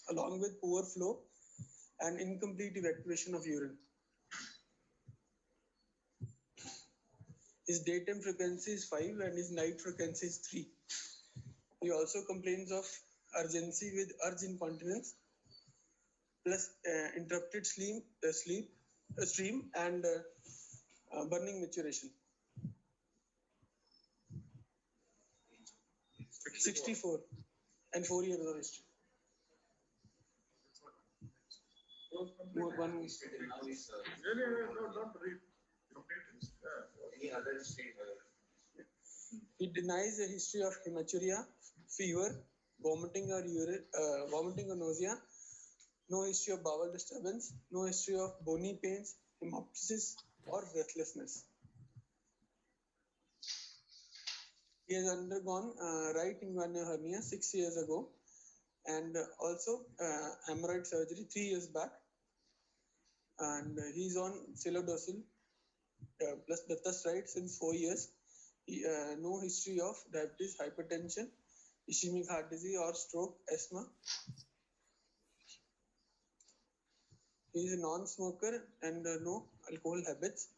along with poor flow and incomplete evacuation of urine. His daytime frequency is 5 and his night frequency is 3. He also complains of urgency with urge incontinence plus interrupted stream and burning maturation. 64 and 4 years of history. Not read. Any other history? He denies a history of hematuria, fever, vomiting or nausea, no history of bowel disturbance, no history of bony pains, hemoptysis or breathlessness. He has undergone right inguinal hernia 6 years ago and also hemorrhoid surgery 3 years back. And he's on silodocil plus bethastride since 4 years. No history of diabetes, hypertension, ischemic heart disease or stroke, asthma. He is a non-smoker and no alcohol habits.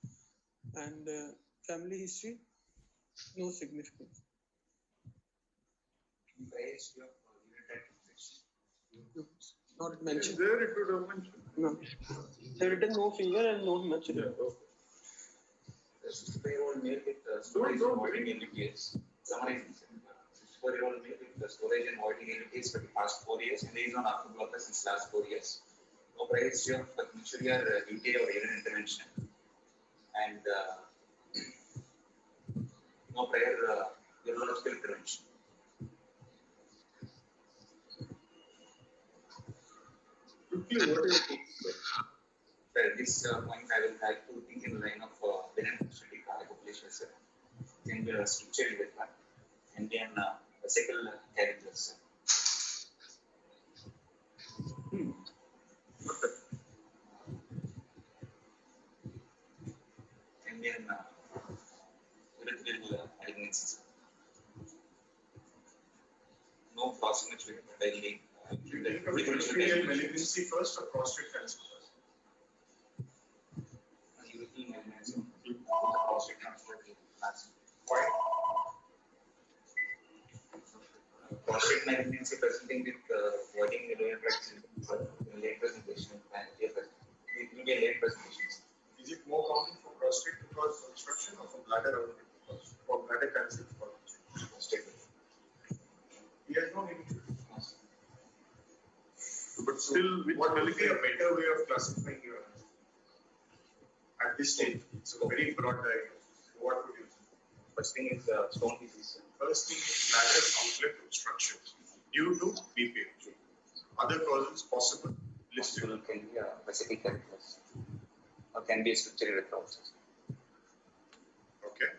And family history, no significance. Not mentioned. There it would have mentioned. No. They written no fever and no hematuria. Yeah, okay. The 64-year-old male with storage and voiding ilities. Summarizing. 64-year-old male with storage and voiding ilities for the past 4 years, and he is on alpha blocker since last 4 years. No prior history of hematuria, duty or urine intervention, and no prior urological intervention. Quickly, what do you think? At this point, I will like to think in the line of benign prostatic hypoplasia, sir. Then the structure in the part, and then vesical characters. And then urethral malignancies. No proximal daily. Urethral malignancy first or prostate cancer first? Urethral malignancy. Prostate cancer last. Why? Prostate malignancy presenting with voiding the lower tract syndrome in late presentation and it will be a late presentation. Is it more common for prostate to cause obstruction or for bladder or bladder cancer to cause prostate? He has no need. But still, what would be a better way of classifying your at this stage? It's a very broad diagnosis. What would you say? First thing is stone disease. First thing is bladder outlet obstruction due to BPH. Other causes possible listed. Possible can be a vesical characters or can be a structural recurrences. Okay.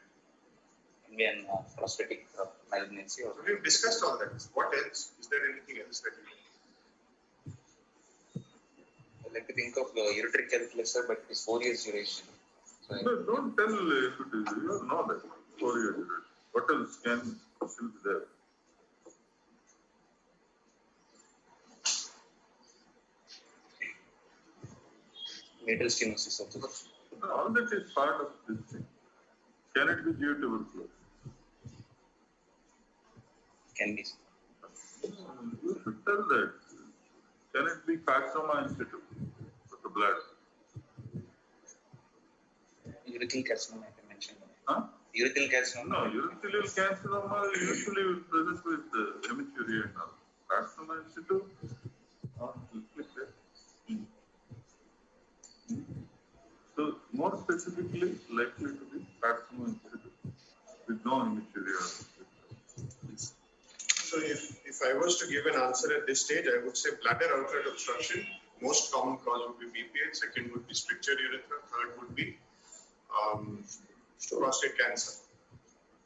Can be an prostatic malignancy or. So we've discussed all that. What else? Is there anything else that you know? I like to think of ureteric calculus, but it is 4 years duration. So No, don't tell if it is, you know that. 4 years. What else can still be there? natal stenosis of the All that is part of this thing. Can it be due to tuberculosis? can be. You should tell that. Can it be carcinoma institute of the blood? Urethral carcinoma, I can mention. Huh? Urethral carcinoma. No, urothelial carcinoma usually will present with hematuria and all. Carcinoma institute, not likely. So, more specifically, likely to be carcinoma institute with no hematuria. So if I was to give an answer at this stage, I would say bladder outlet obstruction. Most common cause would be BPH. Second would be strictured urethra. Third would be prostate cancer.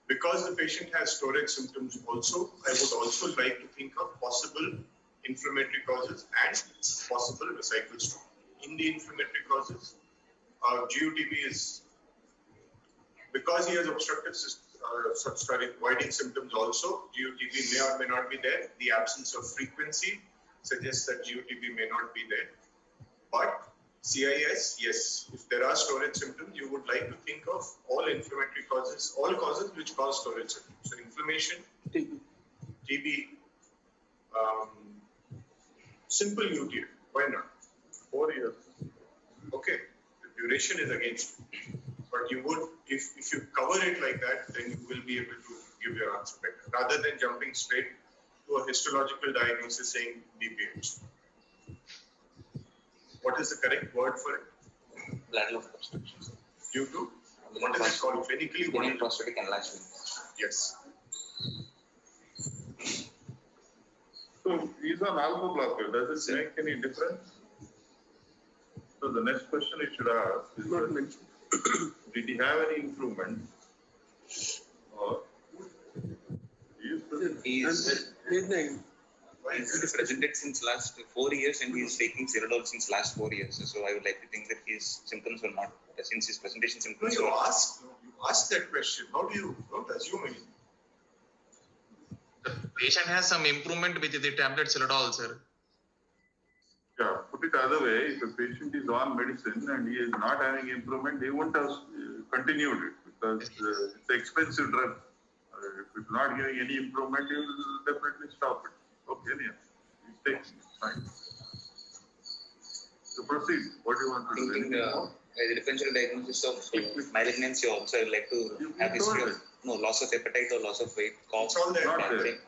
Because the patient has storage symptoms also, I would also like to think of possible inflammatory causes and possible vesical stroke. In the inflammatory causes, GUTB is, because he has obstructive voiding symptoms also, GUTB may or may not be there. The absence of frequency, suggests that GOTB may not be there. But CIS, yes, if there are storage symptoms, you would like to think of all inflammatory causes, all causes which cause storage symptoms. So inflammation, TB, simple UTI, why not? 4 years. Okay, the duration is against you. But you would, if you cover it like that, then you will be able to give your answer better, rather than jumping straight to a histological diagnosis saying BPH. What is the correct word for it? Bladder obstruction. Due to, what is it called? Clinically, what is it? Prostatic enlargement. Yes. So he's on alpha blocker. Does it make any difference? So the next question you should ask is Not that, mentioned. did he have any improvement? Or He is Midnight. he's presented since last 4 years and he is taking Ceridol since last 4 years. So I would like to think that his symptoms were not, since his presentation No, symptoms you were ask that question. How do you don't assume anything? The patient has some improvement with the tablet Ceridol, sir. yeah, put it other way, if a patient is on medicine and he is not having improvement, they won't have continued it because it's an expensive drug. If it's not giving any improvement, you will definitely stop it. Okay, yeah. It takes time. So proceed. What do you want to do? thinking Anything more? the differential diagnosis of malignancy also. I would like to You have history told of loss of appetite or loss of weight, cough. It's all there. Not and there. thing.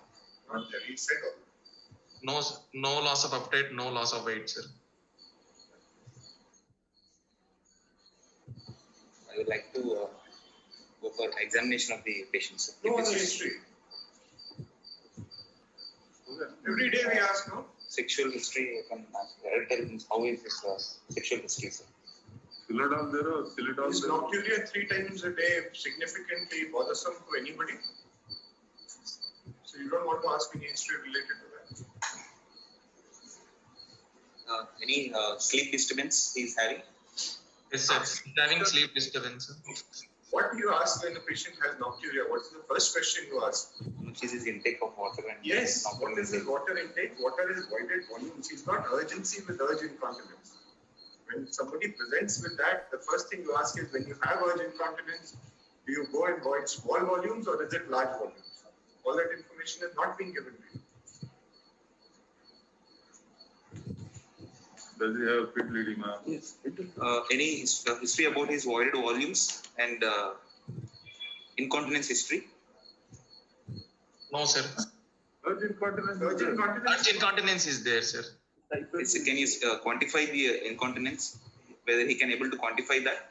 Not there. He said all. No loss of appetite, no loss of weight, sir. I would like to go for examination of the patient. Sir. No other history. Every day we ask, no? Sexual history, I can ask. How is his sexual history, sir? Siladol there or Siladol Is there? nocturia 3 times a day significantly bothersome to anybody? So you don't want to ask any history related to that? Any sleep disturbance he is having? Yes, sir. He's having sleep disturbance, sir. What do you ask when the patient has nocturia? What's the first question you ask? Which is his intake of water and Yes, not what is his water intake? Water is voided volumes. He's not urgency with urge incontinence. When somebody presents with that, the first thing you ask is, when you have urge incontinence, do you go and void small volumes or is it large volumes? All that information is not being given to you. Does he have pit edema? Yes. Any history about his voided volumes and incontinence history? No, sir. Urge incontinence. Urge incontinence. Urge incontinence is there, sir. Can you quantify the incontinence? Whether he can able to quantify that?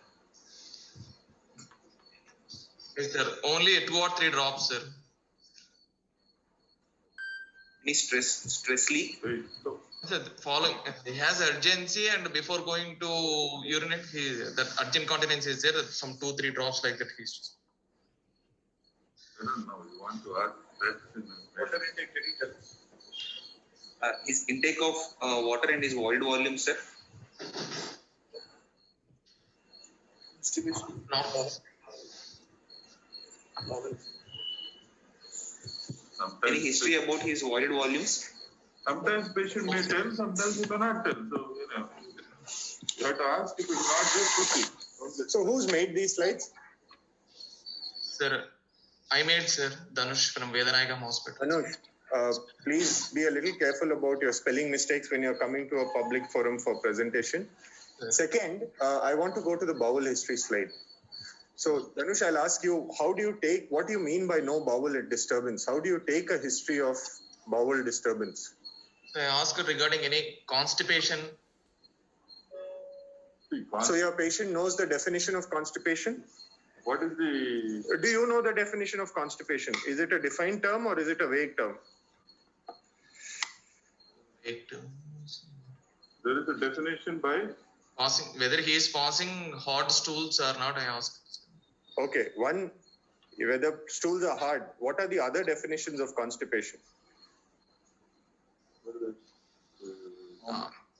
Yes, sir. Only 2 or 3 drops, sir. Any stress leak? Wait, so Sir, following, he has urgency and before going to urinate, that urge incontinence is there. Some 2-3 drops like that. He's I don't know. You want to ask that? Water intake, did he tell us? His intake of water and his void volume, sir. Distribution. no. Any history about his voided volumes? Sometimes patient may tell, sometimes he cannot tell. So, you have to ask if it's not just proceed. So who's made these slides? Sir, I made, sir, Dhanush from Vedanayagam Hospital. Anush, please be a little careful about your spelling mistakes when you're coming to a public forum for presentation. Yes. Second, I want to go to the bowel history slide. So, Dhanush, I'll ask you, what do you mean by no bowel disturbance? How do you take a history of bowel disturbance? So I asked regarding any constipation. So your patient knows the definition of constipation? What is the... Do you know the definition of constipation? Is it a defined term or is it a vague term? There is a definition by... Whether he is passing hard stools or not, I asked. Okay, one, whether stools are hard. What are the other definitions of constipation?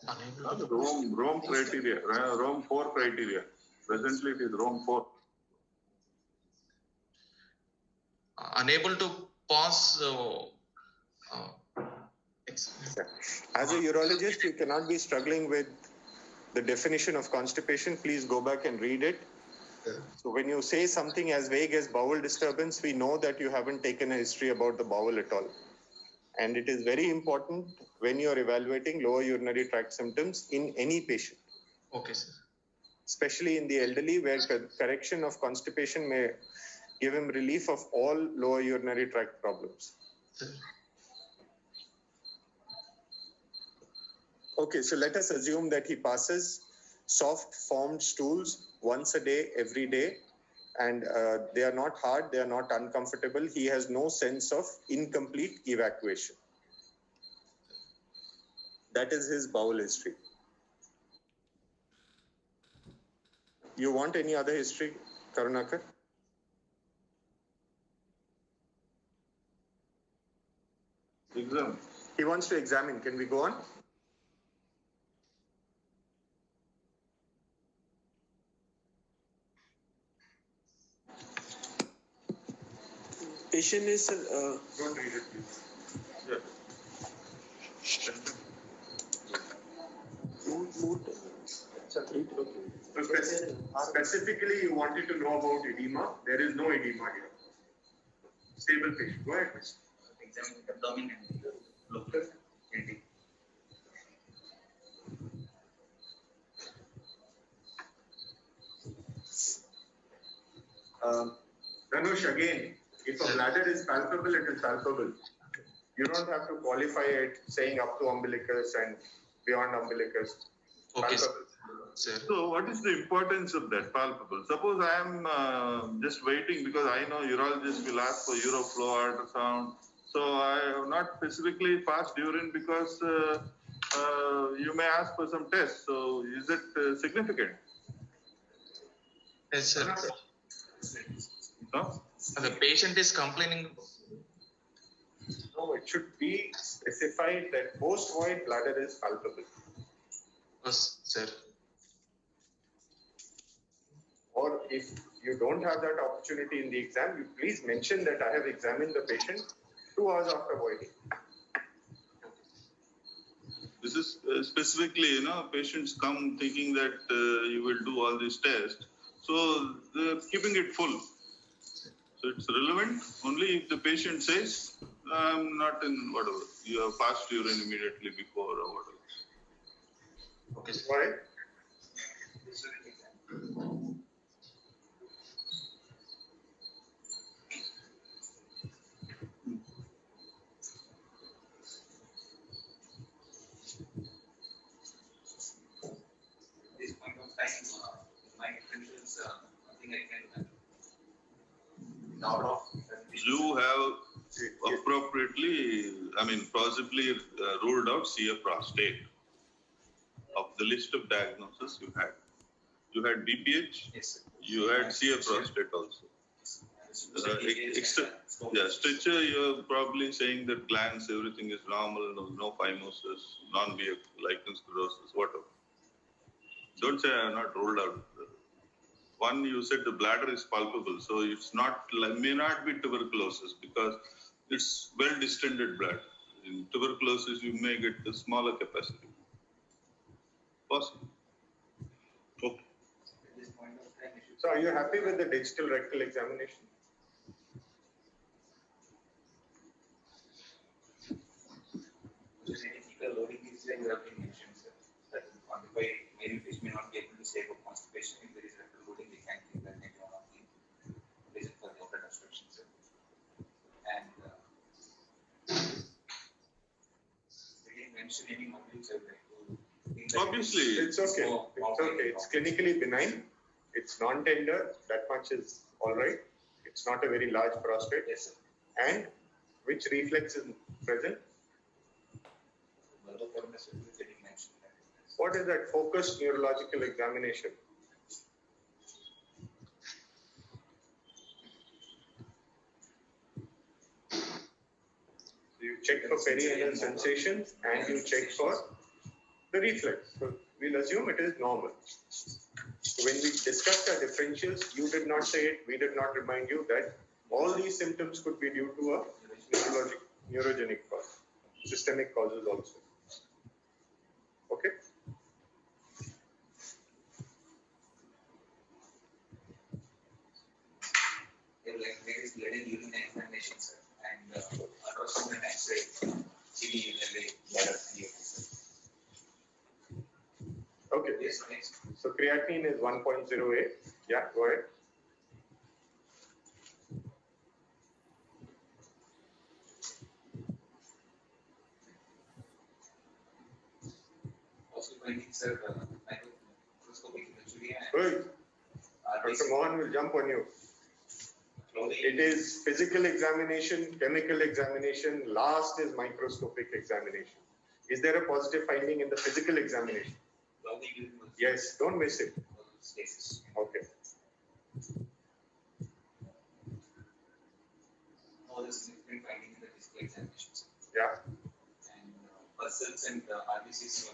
Unable to Rome criteria, Rome 4 criteria. Presently it is Rome 4. unable to pass Yes. As a urologist, you cannot be struggling with the definition of constipation. Please go back and read it. So when you say something as vague as bowel disturbance, we know that you haven't taken a history about the bowel at all. And it is very important when you are evaluating lower urinary tract symptoms in any patient, Okay, sir. especially in the elderly, where correction of constipation may give him relief of all lower urinary tract problems. Sir. Okay, so let us assume that he passes soft formed stools once a day, every day, and they are not hard, they are not uncomfortable. He has no sense of incomplete evacuation. That is his bowel history. You want any other history, Karunakar? Exam. He wants to examine. Can we go on? Patient is Don't read it, please. Yeah. So specifically, you wanted to know about edema. There is no edema here. Stable patient. Go ahead, please. Examine the abdomen and look at ND. Dhanush, again, if a bladder is palpable, it is palpable. You don't have to qualify it saying up to umbilicus and beyond umbilicus. Okay, sir. Palpable. Sir. So what is the importance of that palpable? Suppose I am just waiting because I know urologists will ask for uroflow ultrasound. So I have not specifically passed urine because you may ask for some tests. So is it significant? Yes, sir. No? The patient is complaining. No, it should be specified that post-void bladder is palpable. Yes, sir. Or if you don't have that opportunity in the exam, you please mention that I have examined the patient 2 hours after voiding. This is specifically, patients come thinking that you will do all these tests. So they're keeping it full. So it's relevant only if the patient says, I'm not in whatever. You have passed urine immediately before or whatever. Okay, sir. Why? This point of time, my credentials, nothing I can out of. You have appropriately, plausibly ruled out CF prostate of the list of diagnoses you had. You had BPH, Yes, sir. you had CF prostate also. Stitcher, you're probably saying that glands, everything is normal, no phimosis, non-BF, lichen sclerosis, whatever. Don't say I have not ruled out. One, you said the bladder is palpable, so it's not, may not be tuberculosis because it's well distended bladder. In tuberculosis, you may get the smaller capacity. Possible. Okay. At this point of time, you So are you happy with the digital rectal examination? Genetic loading is you have been mentioned, sir. That will quantify, maybe fish may not be able to say about constipation. If there is rectal loading, they can think that maybe one of the reason for the open obstruction, sir. And they didn't mention any modules, sir, like to think that Obviously. It's okay. It's okay. It's clinically benign. It's non-tender. That much is all right. It's not a very large prostate. Yes, sir. And which reflex is present? Verbal firmness, they didn't mention that. What is that focused neurological examination? You check for perianal sensations and you check for the reflex. So we'll assume it is normal. So when we discussed our differentials, you did not say it, we did not remind you that all these symptoms could be due to a neurogenic cause. systemic causes also. Okay. Like there is blood and urine examination, sir, and ultrasound and X-ray, CD, bladder, Okay. yes, next. So creatinine is 1.08. Yeah, go ahead. Also finding, sir, microscopic injury Good. and Dr. Mohan will jump on you. clothing. It is physical examination, chemical examination, last is microscopic examination. Is there a positive finding in the physical examination? Clothing urine was Yes, don't miss it. cases. Okay. No other significant finding in the physical examinations. Yeah. And pulses and RBCs were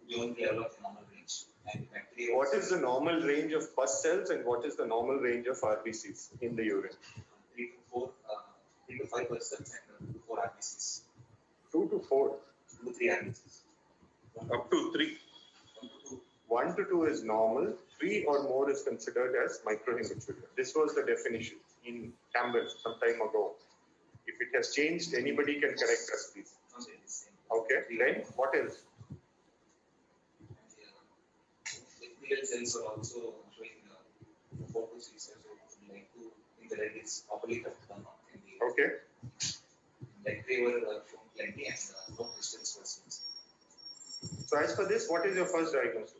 beyond the level of normal range. And bacteria. What is the normal range of pus cells and what is the normal range of RBCs in the urine? 3 to 5 pulses and 2 to 4 RBCs. 2 to 4. 2 to 3 RBCs. Up to 3. 1 to 2 is normal. 3 or more is considered as microhematuria. This was the definition in Campbell some time ago. If it has changed, anybody can correct us, please. Okay. Then what else? Epithelial cells are also showing 4 to 6 years old. Like to think that it is properly cut down in the Okay. like they were shown plenty and no crystals were seen. So as for this, what is your first diagnosis?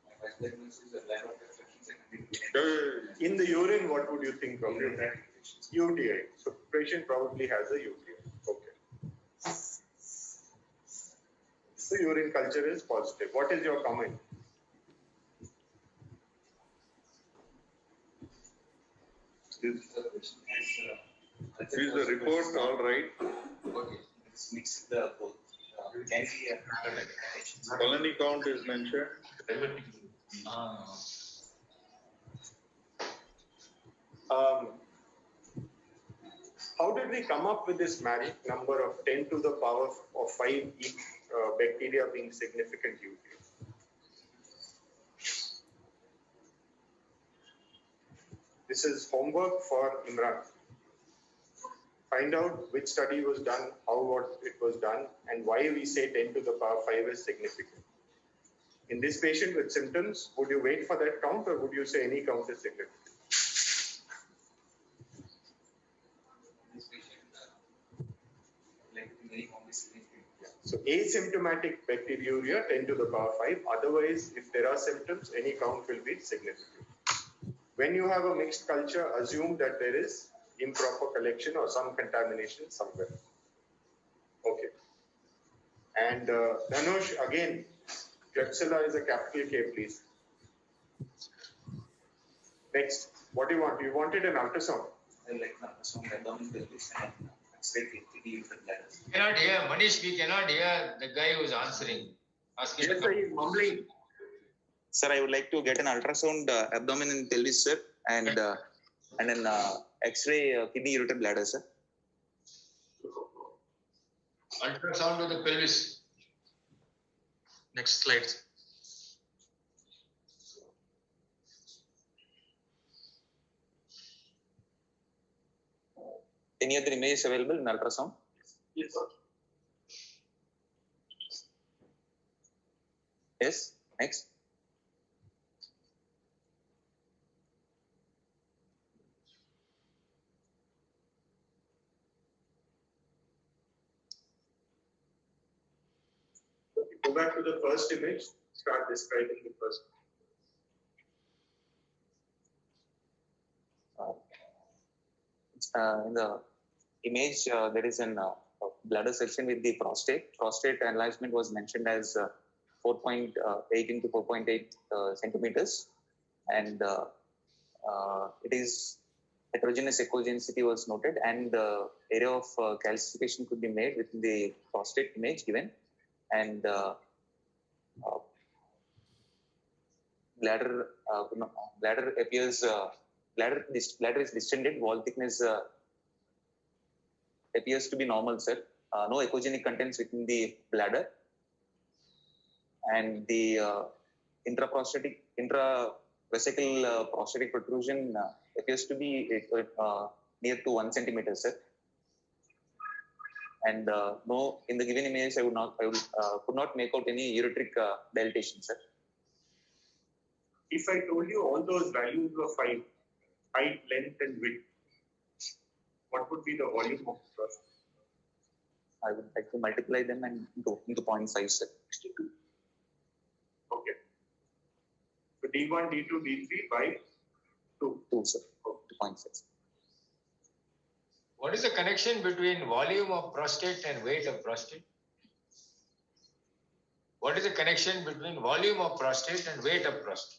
My first diagnosis is a lack of infections and In the urine, what would you think of it? UTI. So patient probably has a UTI. Okay. So urine culture is positive. What is your comment? Is the report all right? Okay, let's mix the both. Can we Colony count is mentioned. How did we come up with this magic number of 10 to the power of 5 each bacteria being significant UTI? This is homework for Imran. Find out which study was done, what it was done, and why we say 10 to the power 5 is significant. In this patient with symptoms, would you wait for that count or would you say any count is significant? this patient like very complicated? So asymptomatic bacteriuria 10 to the power 5. Otherwise, if there are symptoms, any count will be significant. When you have a mixed culture, assume that there is improper collection or some contamination somewhere. Okay. And Dhanush, again, Klebsiella is a capital K, please. Next, what do you want? You wanted an ultrasound. I like ultrasound abdomen pelvis and X-ray kidney with bladder. Cannot hear, Manish, we cannot hear the guy who is answering. Asking Yes, sir, he's mumbling. Sir, I would like to get an ultrasound abdomen and pelvis, sir, and an X-ray kidney, ureter, bladder, sir. ultrasound of the pelvis. Next slide. Any other images available in ultrasound? Yes, sir. Yes. Next. Go back to the first image. Start describing the first. In the image, there is an bladder section with the prostate. Prostate enlargement was mentioned as 4.8 into 4.8 centimeters, and it is heterogeneous echogenicity was noted, and area of calcification could be made within the prostate image given, and bladder appears bladder is distended, wall thickness appears to be normal, sir. No echogenic contents within the bladder, and the intravesical prostatic protrusion appears to be near to 1 centimeter, sir. And no, in the given image, I could not make out any ureteric dilatation, sir. If I told you all those values were fine, height, length, and width, what would be the volume of the prostate? I would like to multiply them and into 0.5, sir. Okay. So D1, D2, D3 by 2. 2, sir. 2.6. What is the connection between volume of prostate and weight of prostate? What is the connection between volume of prostate and weight of prostate?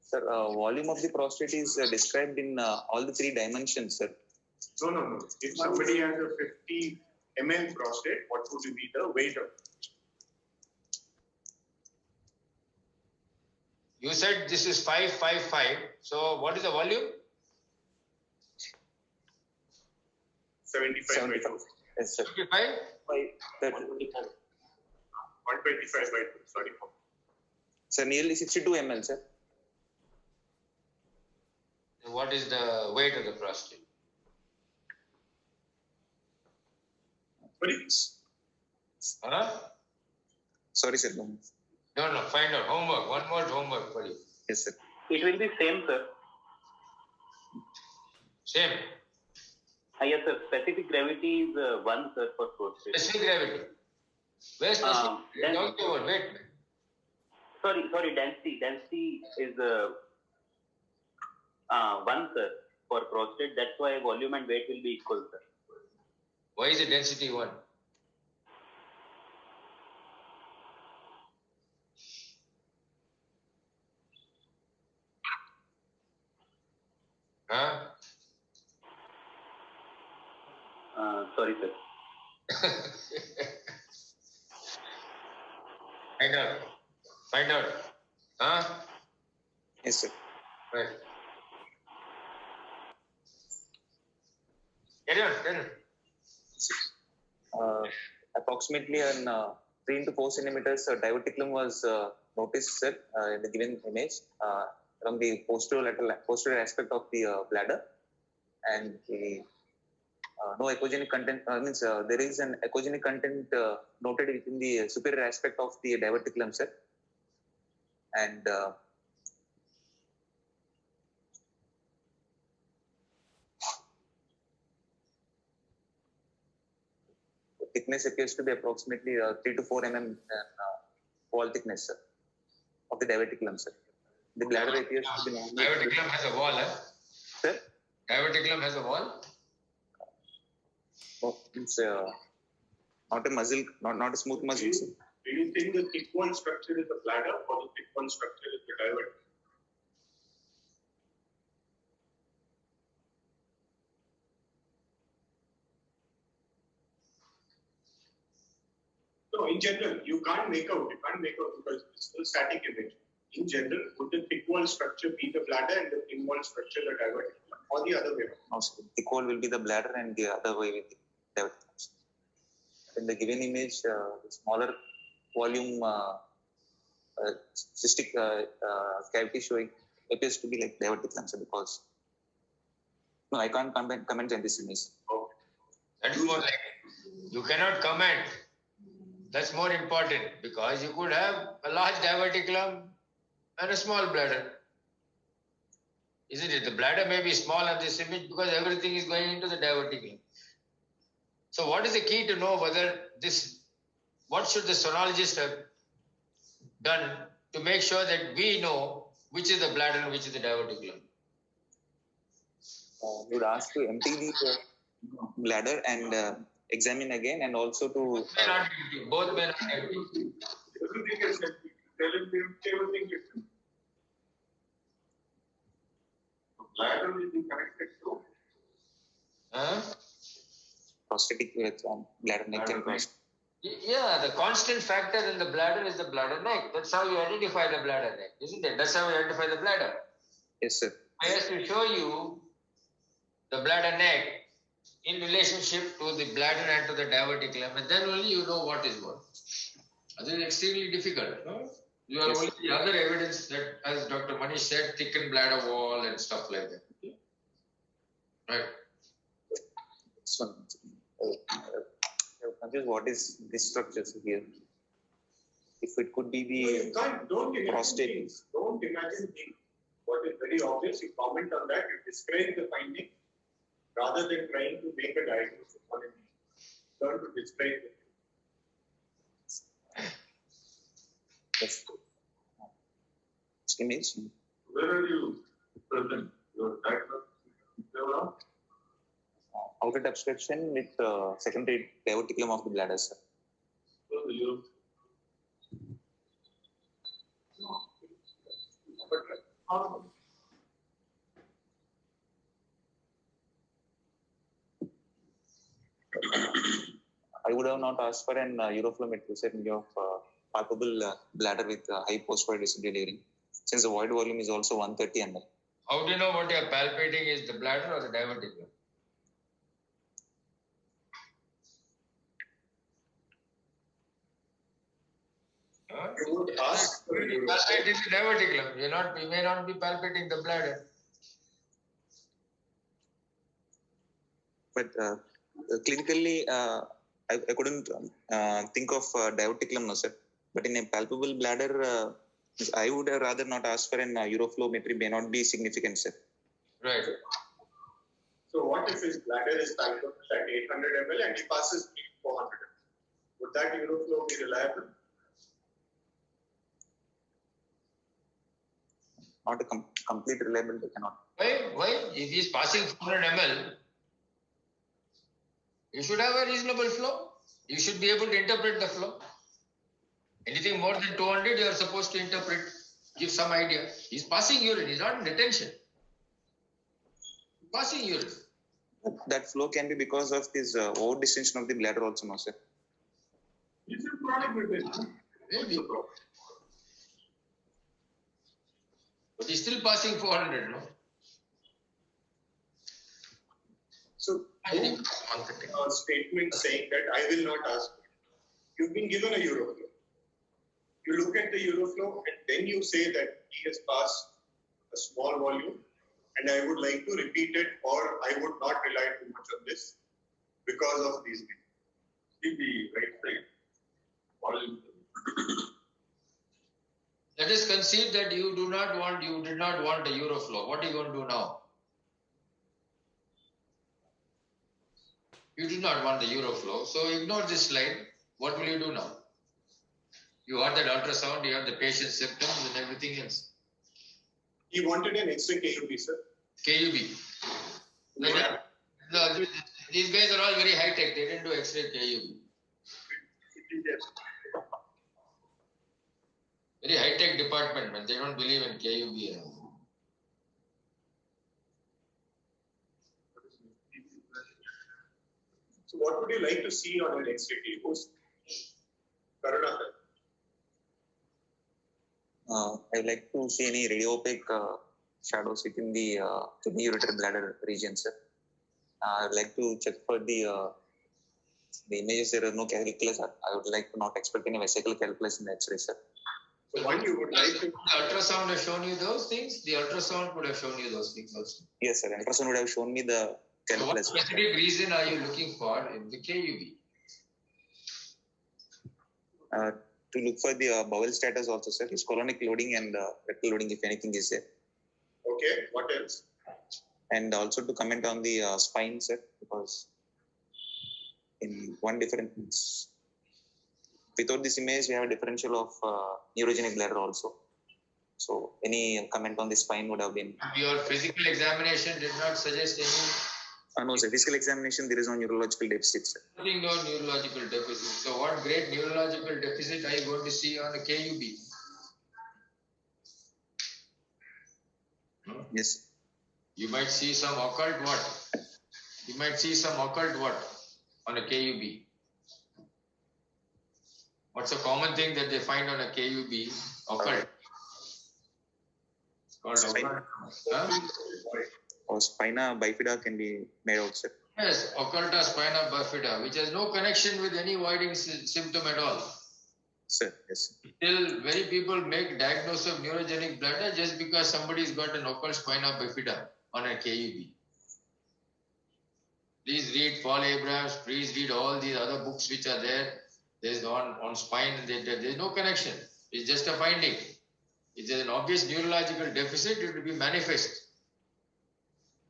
Sir, volume of the prostate is described in all the 3 dimensions, sir. No. If somebody has a 50 ml prostate, what would be the weight of it? You said this is 555. So what is the volume? 75 by 2. Yes, sir. 55? 125 by 2. Sorry. Sir, nearly 62 ml, sir. What is the weight of the prostate? Huh? Sorry, sir. No. No, find out. Homework. One more homework for you. Yes, sir. It will be same, sir. Same. Yes, sir. Specific gravity is 1, sir, for prostate. Specific gravity. Where is specific? then- Don't go. Wait. Sorry, density. Density is 1, sir, for prostate. That's why volume and weight will be equal, sir. Why is the density 1? Huh? Sorry, sir. Find out. Huh? Yes, sir. Right. Carry on. Approximately an 3 into 4 centimeters diverticulum was noticed, sir, in the given image from the posterior aspect of the bladder, and the no echogenic content means there is an echogenic content noted within the superior aspect of the diverticulum, sir, and the thickness appears to be approximately 3 to 4 mm wall thickness, sir, of the diverticulum, sir. The bladder appears to be normal. Diverticulum has a wall, eh? Sir? Diverticulum has a wall? Oh, it's not a muscle, not a smooth muscle, sir. Do you think the thick wall structure is the bladder or the thick wall structure is the diverticulum? No, in general, you can't make out because it's still static image. In general, would the thick wall structure be the bladder and the thin wall structure the diverticulum, or the other way around? No, sir. The thick wall will be the bladder and the other way will be the diverticulum. In the given image, the smaller volume cystic cavity showing appears to be like diverticulum, sir, because no, I can't comment on this image. Okay. That's more like you cannot comment. That's more important because you could have a large diverticulum and a small bladder. Isn't it? The bladder may be small on this image because everything is going into the diverticulum. So what is the key to know whether what should the sonologist have done to make sure that we know which is the bladder and which is the diverticulum? You would ask to empty the bladder and examine again, and also to Both may not be empty. Everything is empty. Everything is empty. The bladder will be connected to prostatic with bladder neck and prostate. Yeah, the constant factor in the bladder is the bladder neck. That's how you identify the bladder neck, isn't it? That's how you identify the bladder. Yes, sir. I have to show you the bladder neck in relationship to the bladder and to the diverticulum, and then only you know what is what. This is extremely difficult. No? You are Yes. only the other evidence that, as Dr. Manish said, thickened bladder wall and stuff like that. Right. This one. Confused what is this structure here? If it could be the Don't imagine prostate. things. Don't imagine things. What is very obvious, you comment on that, you describe the finding rather than trying to make a diagnosis on it. Learn to describe it. Yes. Image. Where are you present? Your diagnosis? Outlet obstruction with secondary diverticulum of the bladder, sir. So you I would have not asked for an uroflowmetry of palpable bladder with high postvoid residual urine, since the void volume is also 130 ml. How do you know what you are palpating is the bladder or the diverticulum? You would ask for a You palpate the diverticulum. You may not be palpating the bladder. But clinically, I couldn't think of diverticulum, no, sir. But in a palpable bladder, I would have rather not ask for an uroflowmetry, may not be significant, sir. Right. So what if his bladder is palpable at 800 ml and he passes 400 ml? Would that uroflow be reliable? Not a complete reliability, cannot. Why? If he is passing 400 ml, you should have a reasonable flow. You should be able to interpret the flow. Anything more than 200, you are supposed to interpret, give some idea. He's passing urine, he's not in retention. Passing urine. That flow can be because of this over distension of the bladder also, no, sir. Is it chronic retention? Maybe. But he's still passing 400, no? So, I think a statement saying that I will not ask. You've been given a uroflow. You look at the uroflow and then you say that he has passed a small volume and I would like to repeat it, or I would not rely too much on this because of these things. In the right side. Volume. let us concede that you did not want a uroflow. What are you going to do now? You did not want the uroflow, so ignore this slide. What will you do now? You have that ultrasound, you have the patient's symptoms and everything else. He wanted an X-ray KUB, sir. KUB. Yeah. No, these guys are all very high tech. They didn't do X-ray KUB. Very high tech department, man. They don't believe in KUB and all. So what would you like to see on an X-ray KUB? Karuna, sir. I would like to see any radiopaque shadows within the ureter bladder region, sir. I would like to check for the images. There are no calculus. I would like to not expect any vesicle calculus in the X-ray, sir. So one you would like to. The ultrasound has shown you those things. The ultrasound would have shown you those things also. Yes, sir. Ultrasound would have shown me the So what calculus. specific reason are you looking for in the KUB? To look for the bowel status also, sir. His colonic loading and rectal loading, if anything is there. Okay, what else? And also to comment on the spine, sir, because in one difference, without this image, we have a differential of neurogenic bladder also. So any comment on the spine would have been. Your physical examination did not suggest any. No, sir. Physical examination, there is no neurological deficit, sir. Nothing, no neurological deficit. So what great neurological deficit are you going to see on a KUB? Yes. You might see some occult what? You might see some occult what on a KUB? What's a common thing that they find on a KUB? Occult. It's called occult. Huh? or spina bifida can be made out, sir. Yes, occulta spina bifida, which has no connection with any voiding symptom at all. Sir, yes. Still, many people make diagnosis of neurogenic bladder just because somebody's got an occult spina bifida on a KUB. Please read Paul Abrams, please read all these other books which are there. There's on spine, there's no connection. It's just a finding. If there's an obvious neurological deficit, it will be manifest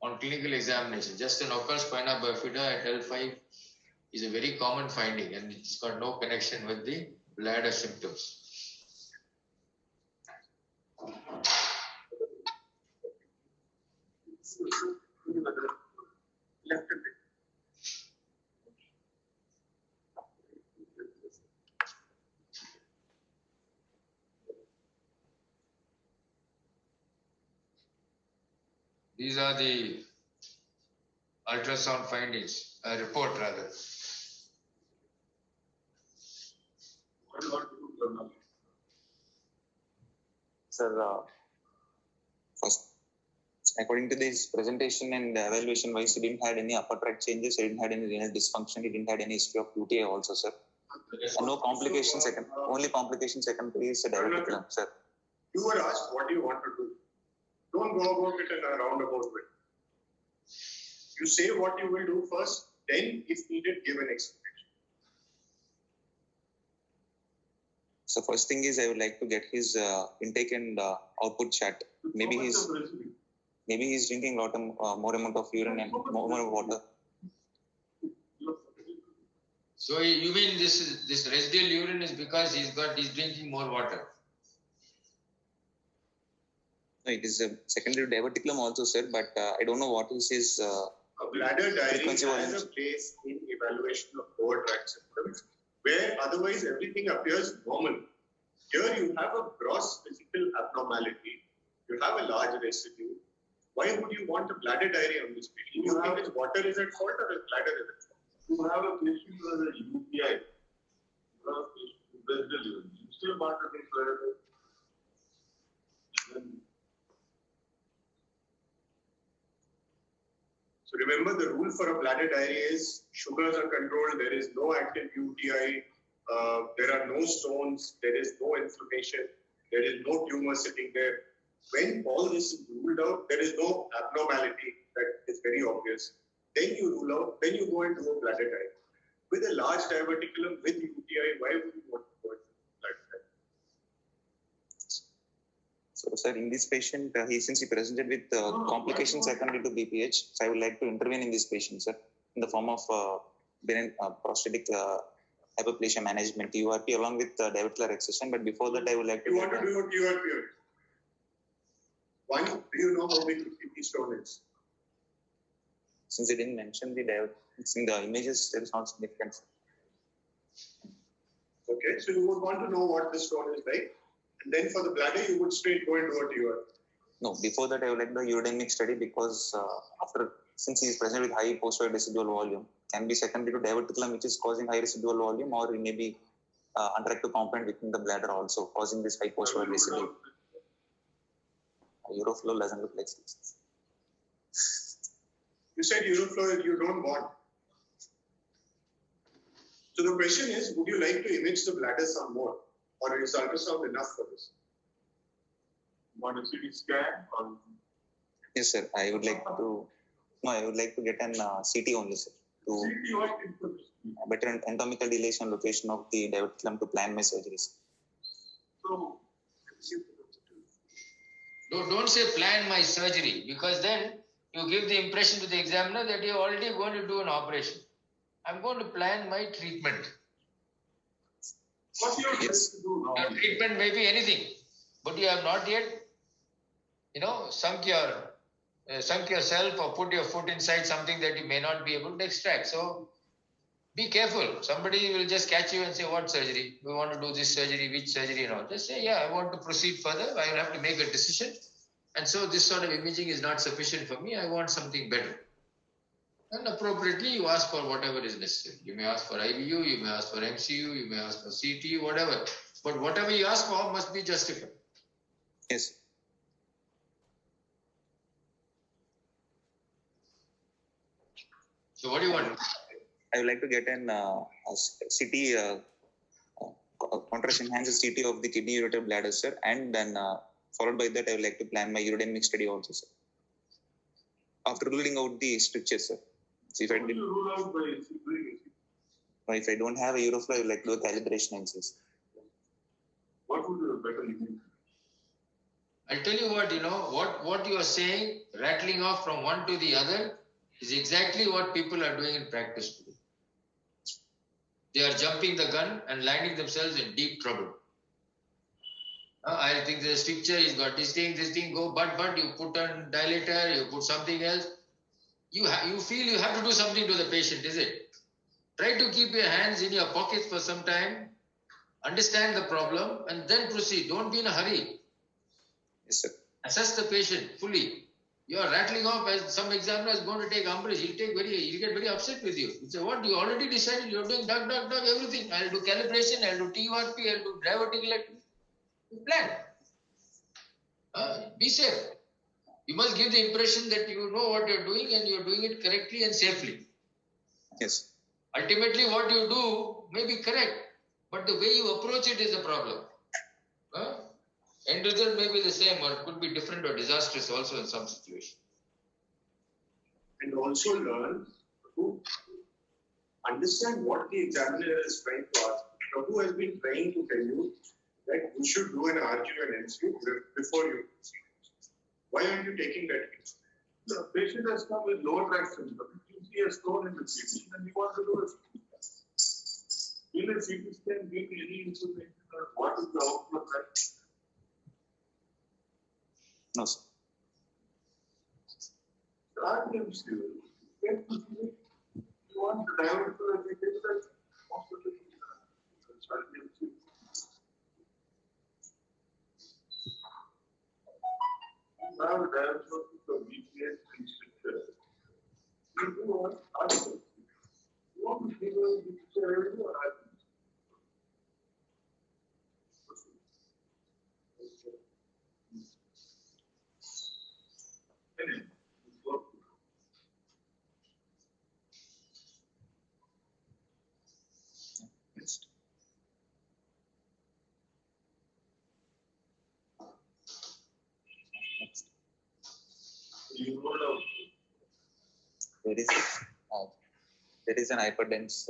on clinical examination. Just an occult spina bifida at L5 is a very common finding and it's got no connection with the bladder symptoms. These are the ultrasound findings, report rather. Sir, first, according to this presentation and evaluation wise, he didn't had any upper tract changes, he didn't had any renal dysfunction, he didn't had any history of UTI also, sir. And no complications, only complication secondary is a diverticulum, sir. You were asked what do you want to do. Don't go about it in a roundabout way. You say what you will do first, then if needed, give an explanation. So first thing is I would like to get his intake and output chart. Maybe he's drinking a lot of more amount of urine and more water. So you mean this residual urine is because he's drinking more water? No, it is a secondary diverticulum also, sir. But I don't know what is his. A bladder diary has a place in evaluation of lower tract symptoms, where otherwise everything appears normal. Here you have a gross physical abnormality. You have a large residue. Why would you want a bladder diary on this patient? You think his water is at fault or his bladder is at fault? You have a patient who has a UTI. You have a patient with residual urine. You still want to take bladder. So remember, the rule for a bladder diary is sugars are controlled, there is no active UTI, there are no stones, there is no inflammation, there is no tumor sitting there. When all this is ruled out, there is no abnormality that is very obvious. Then you rule out, then you go and do a bladder diary. With a large diverticulum with UTI, why would you want to go and do bladder diary? So, sir, in this patient, since he presented with complications secondary to BPH, so I would like to intervene in this patient, sir, in the form of benign prostatic hyperplasia management, URP, along with diverticular excision. But before that, I would like to. You want to do a URP? One, do you know how big the kidney stone is? Since they didn't mention the in the images, there is not significant. Okay, so you would want to know what the stone is like. And then for the bladder, you would straight go and do a TUR. No, before that, I would like the urodynamic study because since he is present with high post-void residual volume, can be secondary to diverticulum, which is causing high residual volume, or it may be underactive component within the bladder also causing this high post-void residual. Uroflow doesn't look like this. You said Uroflow you don't want. So the question is, would you like to image the bladder some more? Or is ultrasound enough for this? Want a CT scan? Or... Yes, sir. I would like to. No, I would like to get an CT only, sir. To CT what information? Better anatomical dilation location of the diverticulum to plan my surgeries. So, Don't say plan my surgery, because then you give the impression to the examiner that you're already going to do an operation. I'm going to plan my treatment. what you are trying to do now? Your treatment may be anything, but you have not yet, sunk yourself or put your foot inside something that you may not be able to extract. So be careful. Somebody will just catch you and say, what surgery? We want to do this surgery, which surgery and all. Just say, yeah, I want to proceed further. I will have to make a decision. And so this sort of imaging is not sufficient for me. I want something better. And appropriately, you ask for whatever is necessary. You may ask for IVU, you may ask for MCU, you may ask for CTU, whatever. But whatever you ask for must be justified. Yes. So what do you want? I would like to get an CT, contrast enhanced CT of the kidney ureter bladder, sir, and then followed by that I would like to plan my urodynamic study also, sir. After ruling out the strictures, sir. So if I did, rule out by doing it? if I don't have a uroflow, I would like to do a calibration analysis. What would be a better image? I'll tell you what, what you are saying, rattling off from one to the other, is exactly what people are doing in practice today. They are jumping the gun and landing themselves in deep trouble. I think the stricture is got this thing, go, but you put on dilator, you put something else. You feel you have to do something to the patient, is it? Try to keep your hands in your pockets for some time, understand the problem, and then proceed. Don't be in a hurry. Yes, sir. Assess the patient fully. You are rattling off as some examiner is going to take umbrage. He'll get very upset with you. He'll say, what? You already decided you're doing duck, everything. I'll do calibration, I'll do TURP, I'll do diverticular. Plan. Be safe. You must give the impression that you know what you're doing and you're doing it correctly and safely. Yes. Ultimately, what you do may be correct, but the way you approach it is the problem. End result may be the same or it could be different or disastrous also in some situation. And also learn to understand what the examiner is trying to ask. Prabhu has been trying to tell you that you should do an RQ and NCU before you proceed. Why aren't you taking that risk? The patient has come with lower tract symptoms. You see a stone in the kidney and you want to do a CT scan. Will a CT scan give any information on what is the outcome like? No, sir. Start MCU. Get to see it. You want to divert to a CT scan? Hospital. Start MCU. Now, diagnosis of BPH and stricture. You do what? You want to give a picture every or Next. Next. you roll out. There is an hyperdense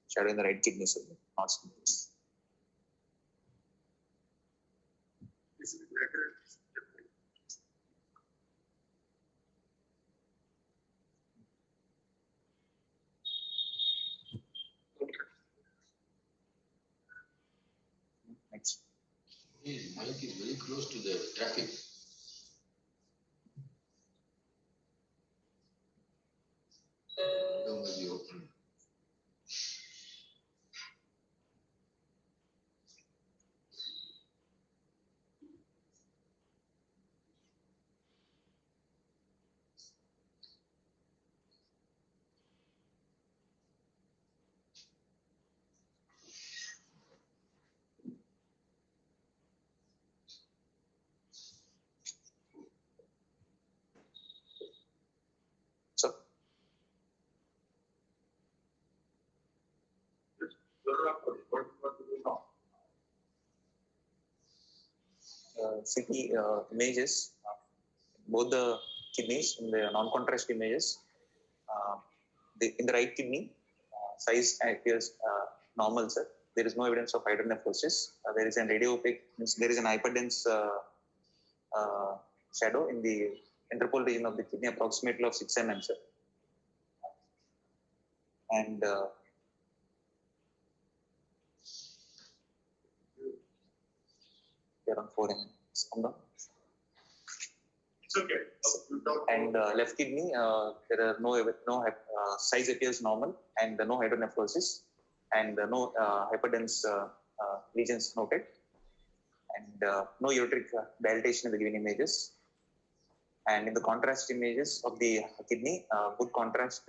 shadow in the right kidney, sir. Not small. This is accurate. Next. His mic is very close to the traffic. Window may be open. So, What do you know? CT images, both the kidneys in the non-contrast images, in the right kidney, size appears normal, sir. There is no evidence of hydronephrosis. There is an radiopaque, means there is an hyperdense shadow in the interpole region of the kidney, approximately of 6 mm, sir. And around 4 mm. It's okay. And left kidney, there are no size appears normal and no hydronephrosis and no hyperdense lesions noted and no ureteric dilatation in the given images. And in the contrast images of the kidney, good contrast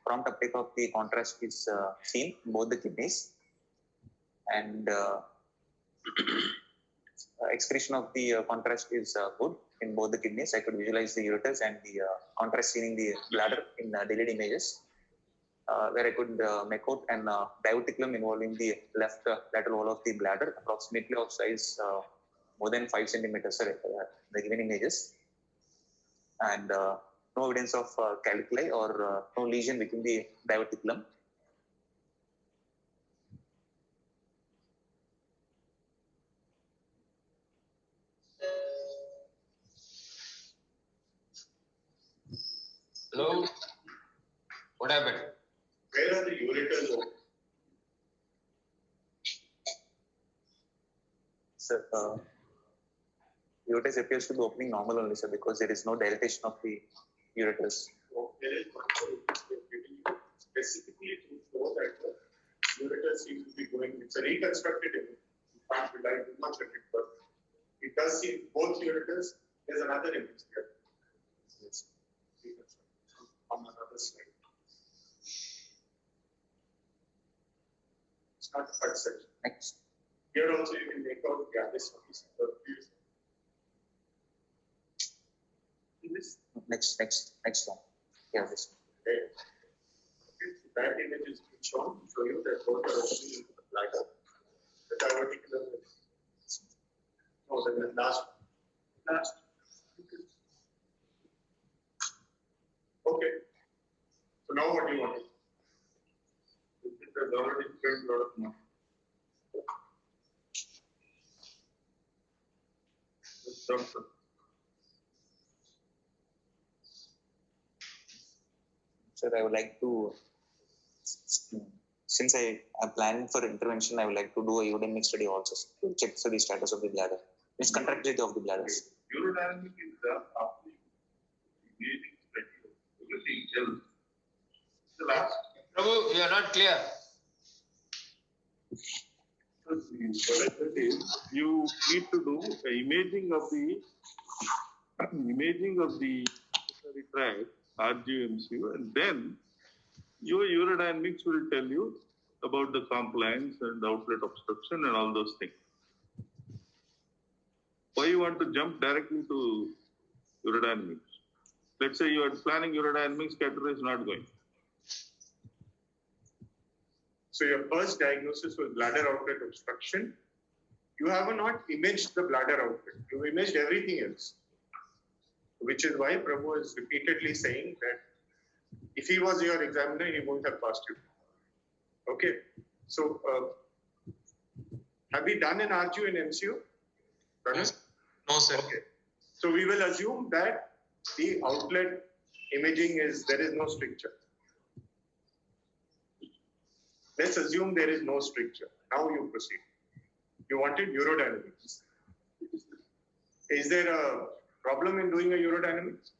prompt uptake of the contrast is seen in both the kidneys. And excretion of the contrast is good. in both the kidneys. I could visualize the ureters and the contrast staining the bladder in delayed images, where I could make out an diverticulum involving the left lateral wall of the bladder, approximately of size more than 5 centimeters, the given images, and no evidence of calculi or no lesion within the diverticulum. Hello? What happened? Where are the ureters open? Sir, ureters appears to be opening normal only, sir, because there is no dilatation of the ureters. So there is one more giving you specifically to show that the ureter seems to be going. It's a reconstructed image. You can't rely too much on it, but it does seem both ureters. There's another image here. It's reconstructed on another slide. It's not a cut section. Next. Here also you can make out the this Next one. Yeah, this one. Okay. So that image is shown to show you that both are opening into the bladder. The diverticulum is. No, the last. Okay. So now what do you want? There's already spent a lot of money. Sir, I would like to, since I am planning for intervention, I would like to do a urodynamic study also to check for the status of the bladder. It's contractility of the bladders. Urodynamic is done after imaging study of everything else. The last. Prabhu, you are not clear. What I said is, you need to do imaging of the urinary tract, RGMCU, and then your urodynamics will tell you about the compliance and outlet obstruction and all those things. Why you want to jump directly to urodynamics? Let's say you are planning urodynamics, catheter is not going. So your first diagnosis was bladder outlet obstruction. You have not imaged the bladder outlet. You imaged everything else. Which is why Prabhu is repeatedly saying that if he was your examiner, he won't have passed you. Okay. So have we done an RGU and MCU? No, sir. Okay. So we will assume that the outlet imaging there is no stricture. Let's assume there is no stricture. Now you proceed. You wanted urodynamics. Is there a problem in doing a urodynamics?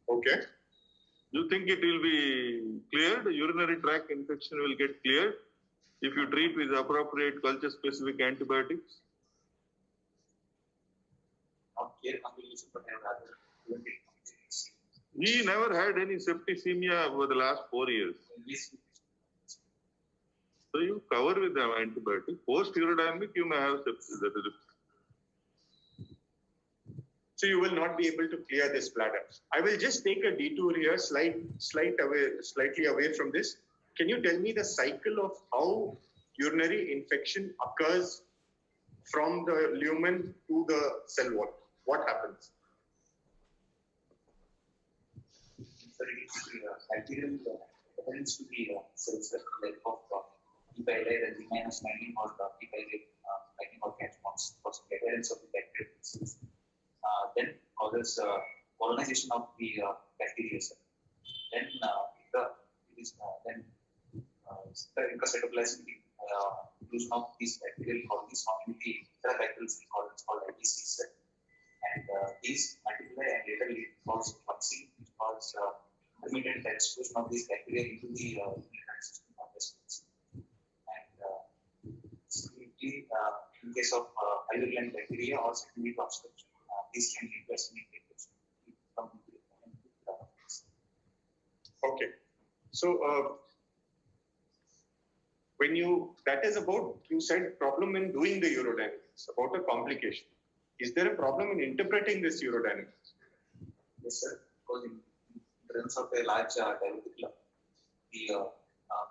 Okay. You think it will be cleared? Urinary tract infection will get cleared if you treat with appropriate culture-specific antibiotics? He never had any septicemia over the last 4 years. So you cover with the antibiotic. Post-urodynamic, you may have sepsis. That is it. So you will not be able to clear this bladder. I will just take a detour here, slightly away from this. Can you tell me the cycle of how urinary infection occurs from the lumen to the cell wall? What happens? Bacterial adherence to the cells like of E. pylori and the -19 or E. pylori or catchpoints because the adherence of the bacterial cells then causes colonization of the bacteria cell. Then the intracytoplasmic inclusion of these bacterial colonies forming the intrabacterial cell colonies called IBC cell. And these multiply and later lead cause toxin, which cause intermittent exclusion of these bacteria into the urinary system of the cells. And in case of high virulent bacteria or secondary obstruction, these can lead to acidic infection. Okay. So when that is about, you said problem in doing the urodynamics, about a complication. Is there a problem in interpreting this urodynamics? Yes, sir. Because in terms of a large diverticulum, the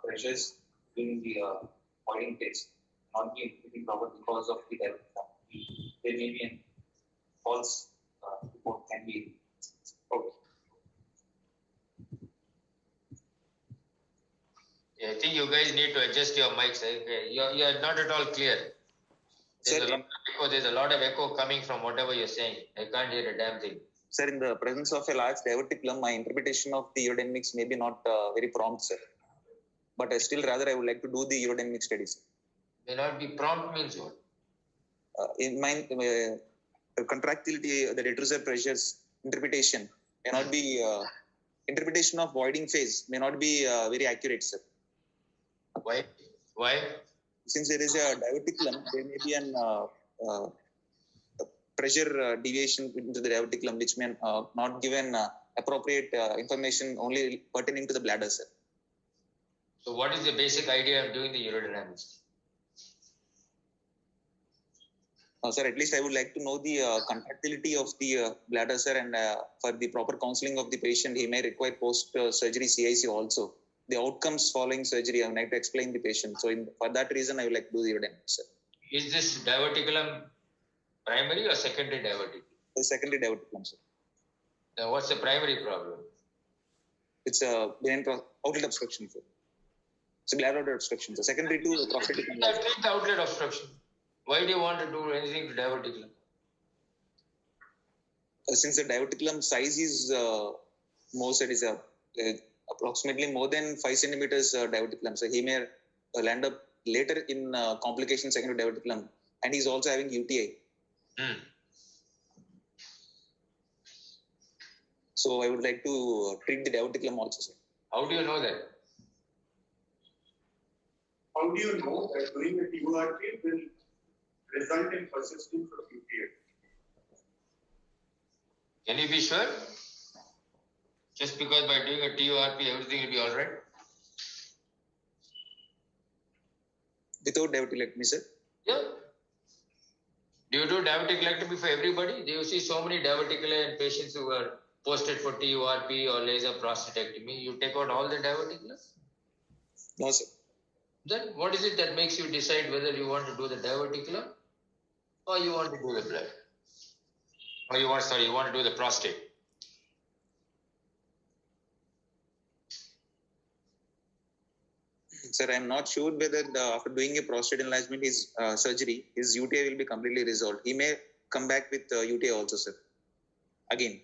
pressures in the boiling phase not be increasing proper because of the diverticulum. There may be a false report can be. Okay. Yeah, I think you guys need to adjust your mics. You're not at all clear. There's a lot of echo coming from whatever you're saying. I can't hear a damn thing. Sir, in the presence of a large diverticulum, my interpretation of the urodynamics may be not very prompt, sir. But I would like to do the urodynamic studies. May not be prompt means what? In my contractility, the detrusor pressures interpretation may not be, interpretation of voiding phase may not be very accurate, sir. Why? Since there is a diverticulum, there may be an pressure deviation into the diverticulum, which may not give an appropriate information only pertaining to the bladder, sir. So what is the basic idea of doing the urodynamics? Sir, at least I would like to know the contractility of the bladder, sir, and for the proper counseling of the patient, he may require post-surgery CIC also. The outcomes following surgery, I would like to explain the patient. So for that reason, I would like to do the urodynamics, sir. Is this diverticulum primary or secondary diverticulum? The secondary diverticulum, sir. Now what's the primary problem? It's a outlet obstruction, sir. It's a bladder outlet obstruction, sir. Secondary to the prostatic enlargement. Treat the outlet obstruction. Why do you want to do anything to diverticulum? Since the diverticulum size is more, it is approximately more than 5 centimeters diverticulum. So he may land up later in complications secondary diverticulum, and he's also having UTI. So I would like to treat the diverticulum also, sir. How do you know that? How do you know that doing a TURP will result in persistence of UTI? Can you be sure? Just because by doing a TURP everything will be all right? Without diverticulectomy, sir? Yeah. Do you do diverticulectomy for everybody? Do you see so many diverticular patients who are posted for TURP or laser prostatectomy? You take out all the diverticulum? No, sir. Then what is it that makes you decide whether you want to do the diverticulum or you want to do the blood? Or you want to do the prostate? Sir, I am not sure whether after doing a prostate enlargement, his surgery, his UTI will be completely resolved. He may come back with UTI also, sir. Again.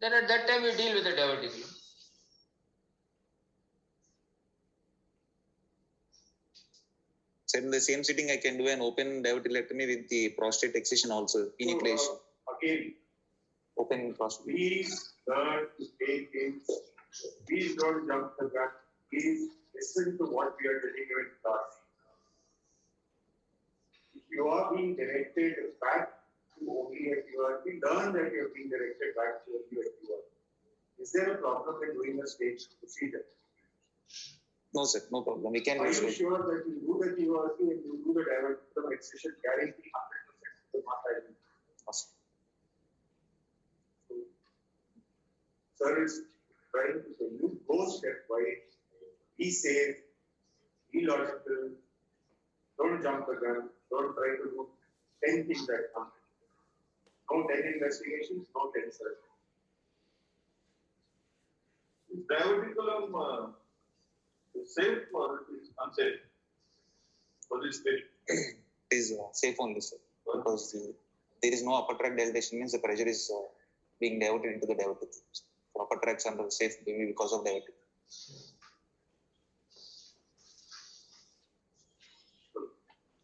Then at that time you deal with the diverticulum. So in the same sitting, I can do an open diverticulectomy with the prostate excision also, enucleation. Again, Open prostate. please learn to take things. Please don't jump the gun. Please listen to what we are telling you in class. If you are being directed back to only a TURP, learn that you are being directed back to only a TURP. Is there a problem in doing a stage procedure? No, sir, no problem. We can Are you do sure that you do the TURP and you do the diverticulum excision guarantee 100% will not happen? Sir is trying to say you go stepwise, be safe, be logical, don't jump the gun, don't try to do 10 things at once. No 10 investigations, no 10 searches. Is diverticulum safe or it is unsafe for this patient? It is safe only, sir. Because there is no upper tract dilatation, means the pressure is being diverted into the diverticulum. So upper tracts are safe maybe because of diverticulum.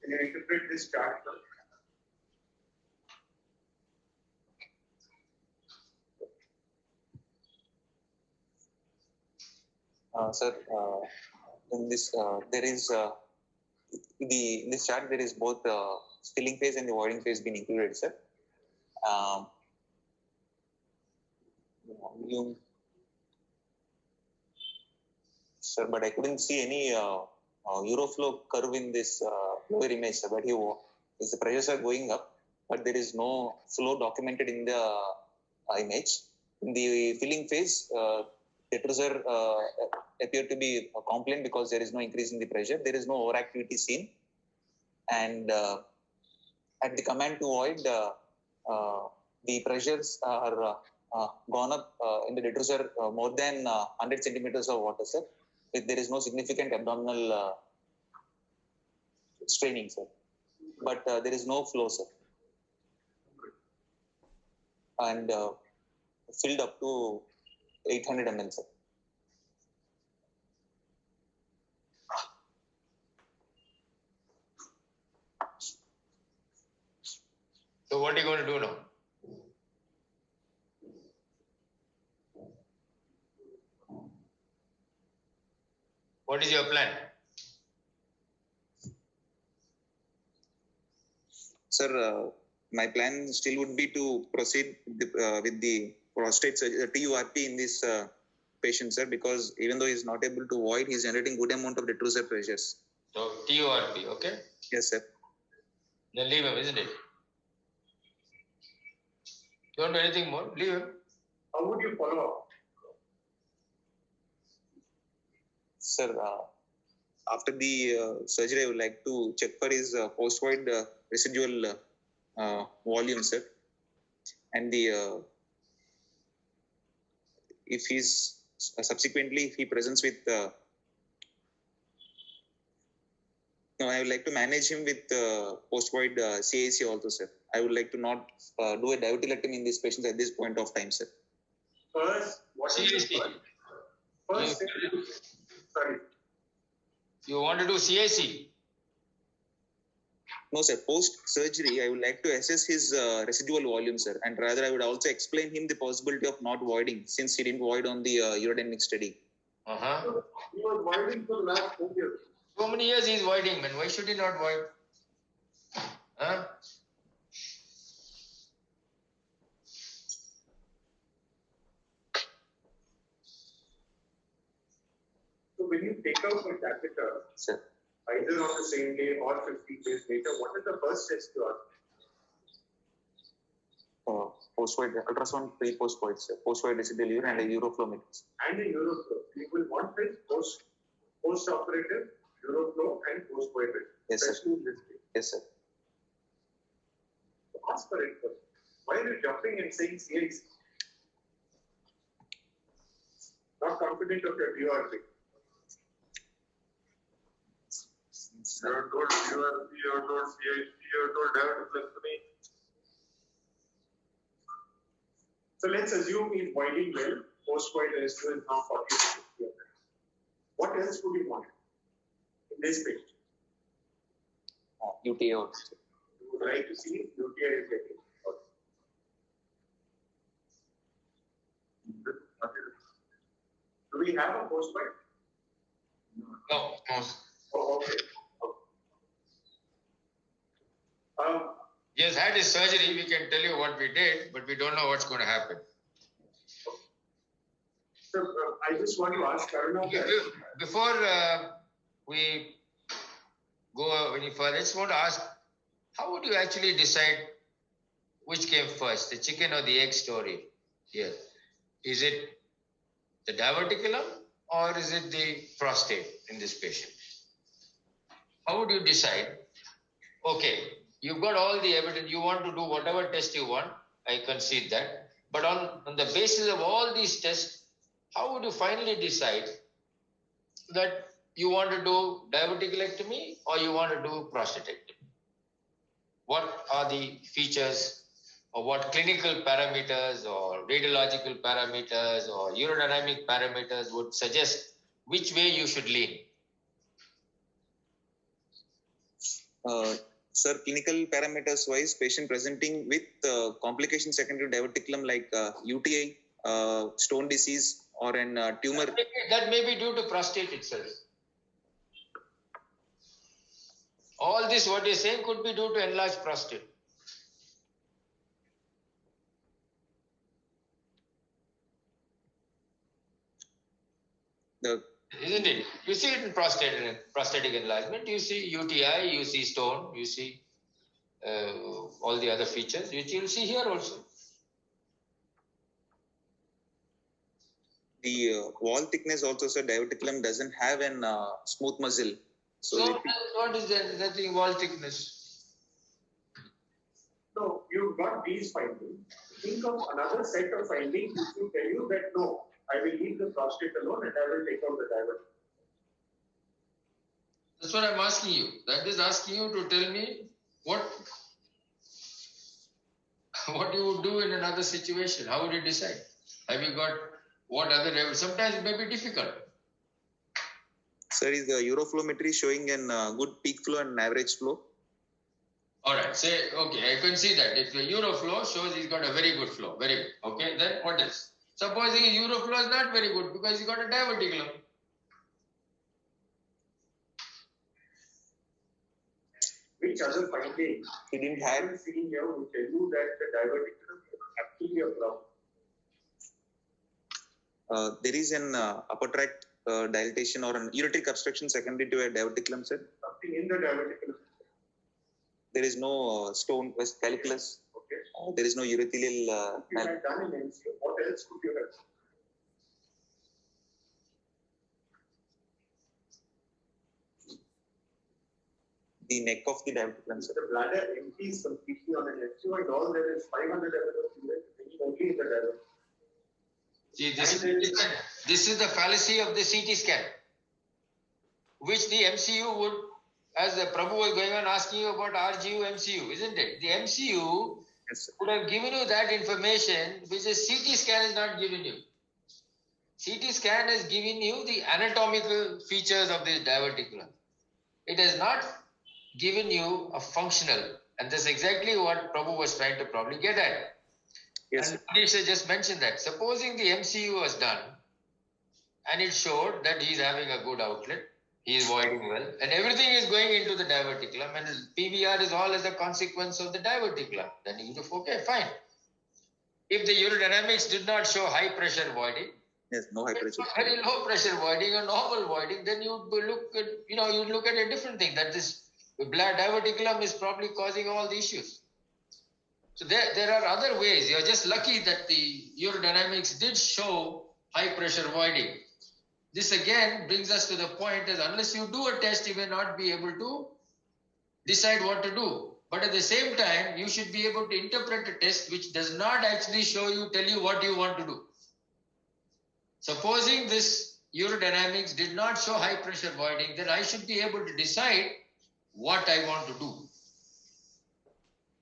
Can you interpret this chart? Sir, in this there is in this chart there is both filling phase and the voiding phase being included, sir. Sir, but I couldn't see any Euroflow curve in this lower image, sir, but the pressures are going up, but there is no flow documented in the image. In the filling phase, detrusor appear to be compliant because there is no increase in the pressure. There is no overactivity seen. And at the command to void, the pressures are gone up in the detrusor more than 100 centimeters of water, sir. There is no significant abdominal straining, sir. But there is no flow, sir. And filled up to 800 ml, sir. So what are you going to do now? What is your plan? Sir, my plan still would be to proceed with the prostate surgery, TURP in this patient, sir, because even though he is not able to void, he is generating good amount of detrusor pressures. So TURP, okay? Yes, sir. Then leave him, isn't it? Don't do anything more, leave him. How would you follow up? Sir, after the surgery, I would like to check for his post-void residual volume, sir. And the if he's subsequently, if he presents with no, I would like to manage him with post-void CAC also, sir. I would like to not do a divertilectomy in these patients at this point of time, sir. First, what is CAC. first? Sorry. You want to do CAC? No, sir. Post-surgery, I would like to assess his residual volume, sir. And rather, I would also explain him the possibility of not voiding since he didn't void on the urodynamic study. Uh-huh. He was voiding for the last 4 years. So many years he is voiding, man. Why should he not void? Huh? So when you take out a catheter, Sir. either on the same day or 15 days later, what is the first test you ask? Post-void ultrasound pre-post-void, sir. Post-void residual urine and a Euroflow mix. And a Euroflow. You will want this post-operative Euroflow and post-void residual. Yes, sir. Especially in this case. Yes, sir. So ask for it first. Why are you jumping and saying CIC? Not confident of your DRP. You are told URP, you are told CIC, you are told divertilectomy. So let's assume he's voiding well, post-void residual is now 40 to 50 ml. What else would you want in this patient? UTA also. You would like to see UTI is getting. Do we have a post-void? No, no. Oh, okay. He has had his surgery. We can tell you what we did, but we don't know what's going to happen. So I just want to ask Karuna. Before we go any further, I just want to ask, how would you actually decide which came first, the chicken or the egg story here? Is it the diverticulum or is it the prostate in this patient? How would you decide? Okay, you've got all the evidence, you want to do whatever test you want, I concede that. But on the basis of all these tests, how would you finally decide that you want to do diverticulectomy or you want to do prostatectomy? What are the features or what clinical parameters or radiological parameters or urodynamic parameters would suggest which way you should lean? Sir, clinical parameters wise, patient presenting with complications secondary to diverticulum like UTI, stone disease, or an tumor. That may be due to prostate itself. All this, what you're saying, could be due to enlarged prostate. The isn't it? You see it in prostatic enlargement. You see UTI, you see stone, you see all the other features, which you'll see here also. The wall thickness also, sir, diverticulum doesn't have an smooth muscle. So what is that? Nothing wall thickness. No, you've got these findings. Think of another set of findings which will tell you that no, I will leave the prostate alone and I will take out the diverticulum. That's what I'm asking you. That is asking you to tell me what you would do in another situation. How would you decide? Have you got what other evidence? Sometimes it may be difficult. Sir, is the uroflowmetry showing an good peak flow and average flow? All right, say, okay, I can see that. If the uroflow shows he's got a very good flow, very good. Okay, then what else? Supposing his uroflow is not very good because he's got a diverticulum. Which other finding He didn't have. seen here will tell you that the diverticulum is actually a problem. There is an upper tract dilatation or an ureteric obstruction secondary to a diverticulum, sir. Something in the diverticulum. There is no stone calculus. Okay. There is no urothelial. You had done in MCU. What else could you have done? The neck of the diverticulum, sir. The bladder empties completely on an MCU and all there is 500 ml of fluid only in the diverticulum. See, this is the fallacy of the CT scan, which the MCU would, as the Prabhu was going on asking you about RGU, MCU, isn't it? The MCU Yes, sir. would have given you that information which the CT scan is not giving you. CT scan has given you the anatomical features of this diverticulum. It has not given you a functional, and that's exactly what Prabhu was trying to probably get at. Yes, And sir. Manisha just mentioned that. Supposing the MCU was done and it showed that he is having a good outlet, he is voiding well, and everything is going into the diverticulum, and his PVR is all as a consequence of the diverticulum, then you would have, okay, fine. If the urodynamics did not show high pressure voiding, Yes, no high pressure. very low pressure voiding or normal voiding, then you would look at, you'd look at a different thing, that this diverticulum is probably causing all the issues. So there are other ways. You're just lucky that the urodynamics did show high pressure voiding. This again brings us to the point that unless you do a test, you may not be able to decide what to do. But at the same time, you should be able to interpret a test which does not actually tell you what you want to do. Supposing this urodynamics did not show high pressure voiding, then I should be able to decide what I want to do.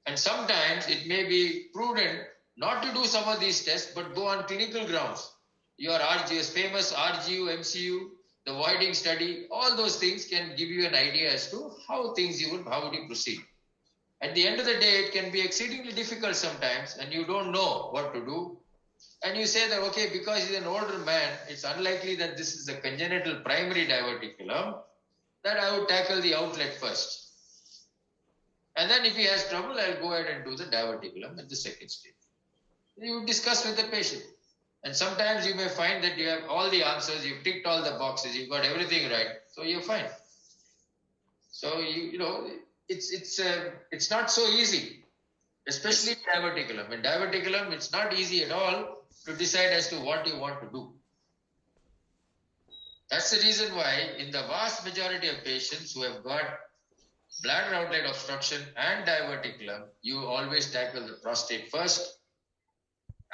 And sometimes it may be prudent not to do some of these tests, but go on clinical grounds. Your RGS, famous RGU, MCU, the voiding study, all those things can give you an idea as to how would you proceed. At the end of the day, it can be exceedingly difficult sometimes, and you don't know what to do. And you say that, okay, because he's an older man, it's unlikely that this is a congenital primary diverticulum, that I would tackle the outlet first. And then if he has trouble, I'll go ahead and do the diverticulum at the second stage. You discuss with the patient. And sometimes you may find that you have all the answers, you've ticked all the boxes, you've got everything right, so you're fine. So, it's not so easy, especially diverticulum. In diverticulum, it's not easy at all to decide as to what you want to do. That's the reason why in the vast majority of patients who have got bladder outlet obstruction and diverticulum, you always tackle the prostate first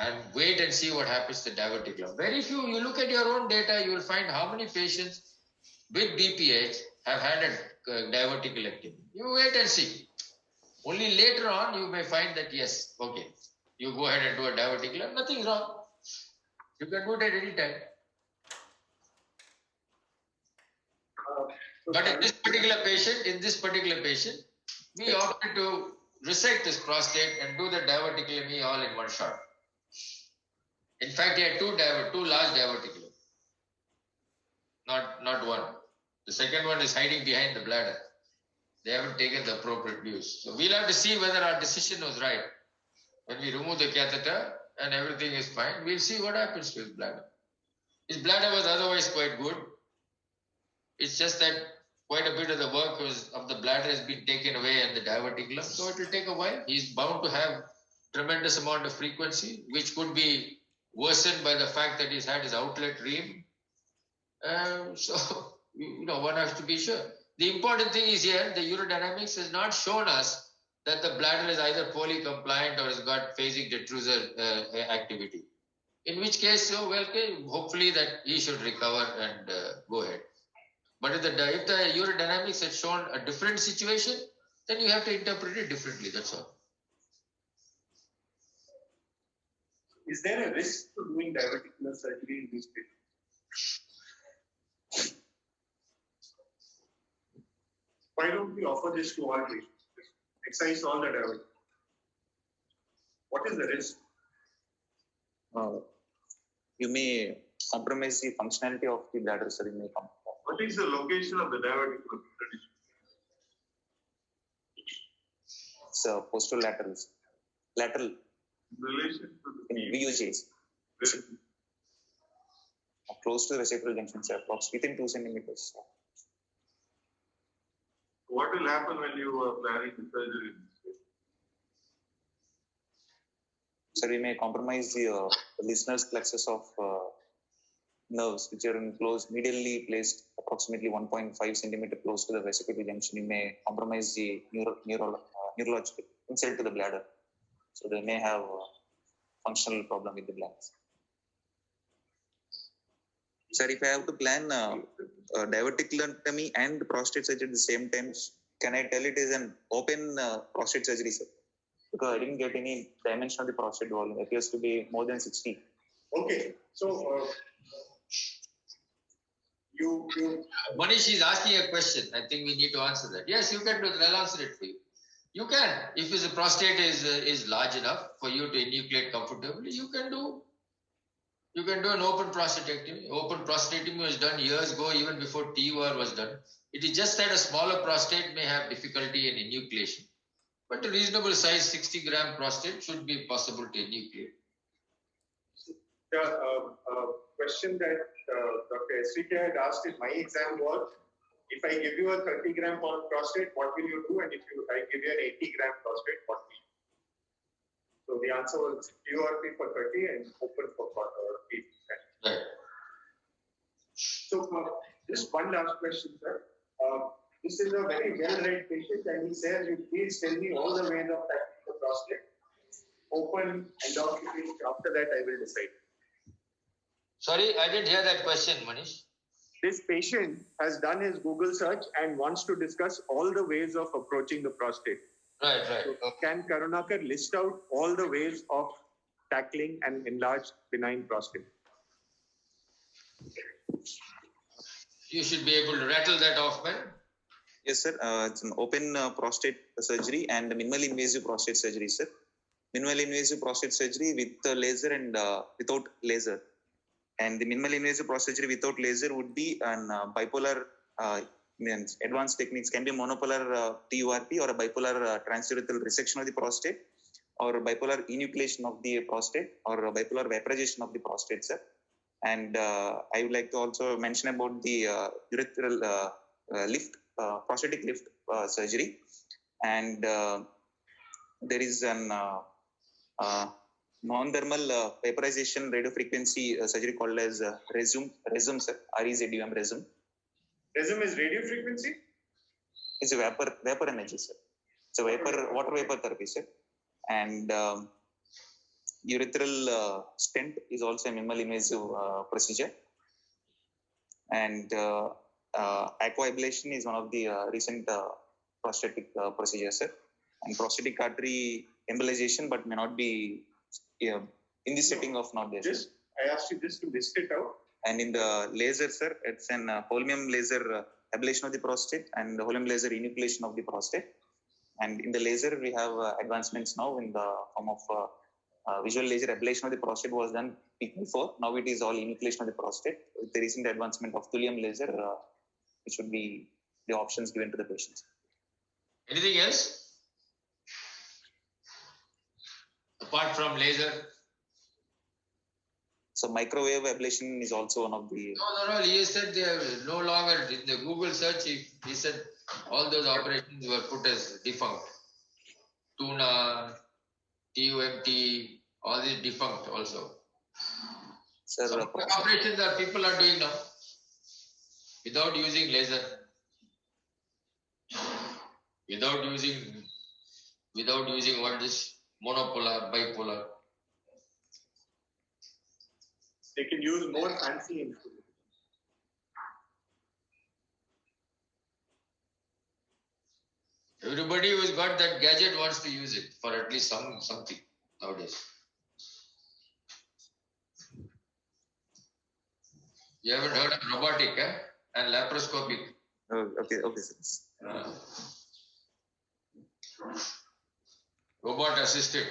and wait and see what happens to the diverticulum. Very few, you look at your own data, you will find how many patients with BPH have had a diverticulectomy. You wait and see. Only later on you may find that yes, okay, you go ahead and do a diverticulum, nothing wrong. You can do it at any time. But in this particular patient, we opted to resect this prostate and do the diverticulomy all in one shot. In fact, he had two large diverticulum, not one. The second one is hiding behind the bladder. They haven't taken the appropriate views. So we'll have to see whether our decision was right. When we remove the catheter and everything is fine, we'll see what happens to his bladder. His bladder was otherwise quite good. It's just that quite a bit of the work of the bladder has been taken away and the diverticulum, so it will take a while. He's bound to have tremendous amount of frequency, which could be worsened by the fact that he's had his outlet reamed. So, one has to be sure. The important thing is here, the urodynamics has not shown us that the bladder is either poorly compliant or has got phasic detrusor activity. In which case, hopefully that he should recover and go ahead. But if the urodynamics had shown a different situation, then you have to interpret it differently, that's all. Is there a risk to doing diverticular surgery in these patients? Why don't we offer this to all patients? Excise all the diverticulum. What is the risk? You may compromise the functionality of the bladder, sir. What is the location of the diverticulum? It's posterolateral. Lateral In relation to in the VUJs. Close to the reciprocal junction, sir. Within 2 centimeters. What will happen when you are planning the surgery? So we may compromise the listener's plexus of nerves, which are medially placed approximately 1.5 centimeter close to the vesicular junction. You may compromise the neurological insult to the bladder. So they may have a functional problem with the bladders. Sir, if I have to plan diverticulotomy and prostate surgery at the same time, can I tell it is an open prostate surgery, sir? Because I didn't get any dimension of the prostate volume. It appears to be more than 60. Okay, so you Manish is asking a question. I think we need to answer that. Yes, you can do that. I'll answer it for you. You can. If the prostate is large enough for you to enucleate comfortably, you can do an open prostatectomy. Open prostatectomy was done years ago, even before TUR was done. It is just that a smaller prostate may have difficulty in enucleation. But a reasonable size 60-gram prostate should be possible to enucleate. the question that Dr. SVK had asked in my exam was, if I give you a 30-gram prostate, what will you do? And if I give you an 80-gram prostate, what will you do? So the answer was TURP for 30 and open for 40. Right. So just one last question, sir. This is a very well-read patient, and he says, please tell me all the ways of tackling the prostate. Open, endoscopy, after that I will decide. Sorry, I didn't hear that question, Manish. This patient has done his Google search and wants to discuss all the ways of approaching the prostate. Right. So, can Karunakar list out all the ways of tackling an enlarged benign prostate? You should be able to rattle that off, man. Yes, sir. It's an open prostate surgery and minimally invasive prostate surgery, sir. Minimally invasive prostate surgery with laser and without laser. And the minimally invasive prostate surgery without laser would be an bipolar advanced techniques, can be monopolar TURP or a bipolar transurethral resection of the prostate, or bipolar enucleation of the prostate, or a bipolar vaporization of the prostate, sir. And I would like to also mention about the urethral lift, prostatic lift surgery. And there is an non-dermal vaporization radiofrequency surgery called as RESUM, sir. REZUM, RESUM. RESUM is radio frequency? It's a vapor energy, sir. It's a water vapor therapy, sir. And urethral stent is also a minimally invasive procedure. And aquablation is one of the recent prostatic procedures, sir. And prostatic artery embolization, but may not be in the setting of not there. I asked you just to list it out. And in the laser, sir, it's an holmium laser ablation of the prostate and the holmium laser enucleation of the prostate. And in the laser, we have advancements now in the form of visual laser ablation of the prostate was done before. Now it is all enucleation of the prostate. With the recent advancement of thulium laser, it should be the options given to the patients. Anything else? Apart from laser? So microwave ablation is also one of the. No. He said they are no longer in the Google search. He said all those operations were put as defunct. Tuna, TUMT, all these defunct also. Sir, Some operations that people are doing now without using laser, without using what is monopolar, bipolar. They can use more fancy instruments. Everybody who's got that gadget wants to use it for at least something nowadays. You haven't heard of robotic and laparoscopic? okay, sir. Robot assisted.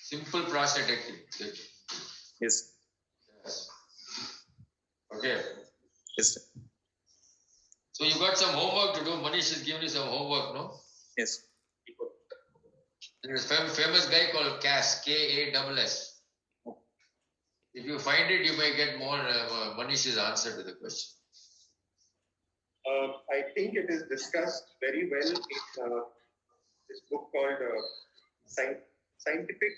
Simple prostatectomy. Yes. Okay. Yes, sir. So you got some homework to do. Manish has given you some homework, no? Yes. There's a famous guy called Cass, K-A-S-S. If you find it, you may get more Manish's answer to the question. I think it is discussed very well in this book called Scientific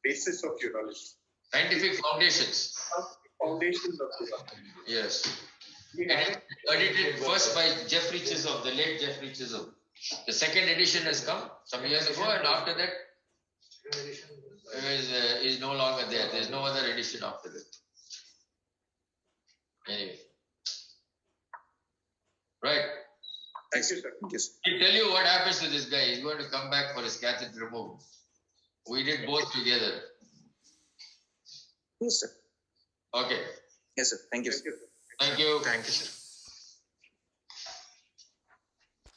Basis of Urology. Scientific Foundations. Foundations of Urology. Yes. We have it. Edited first by Jeffrey Chisholm, the late Jeffrey Chisholm. The second edition has come some years ago, and after that is no longer there. There's no other edition after that. Anyway. Right. Thank you, sir. Thank you, sir. He'll tell you what happens to this guy. He's going to come back for his catheter removed. We did both together. Yes, sir. Okay. Yes, sir. Thank you, sir. Thank you, sir. Thank you. Thank you, sir.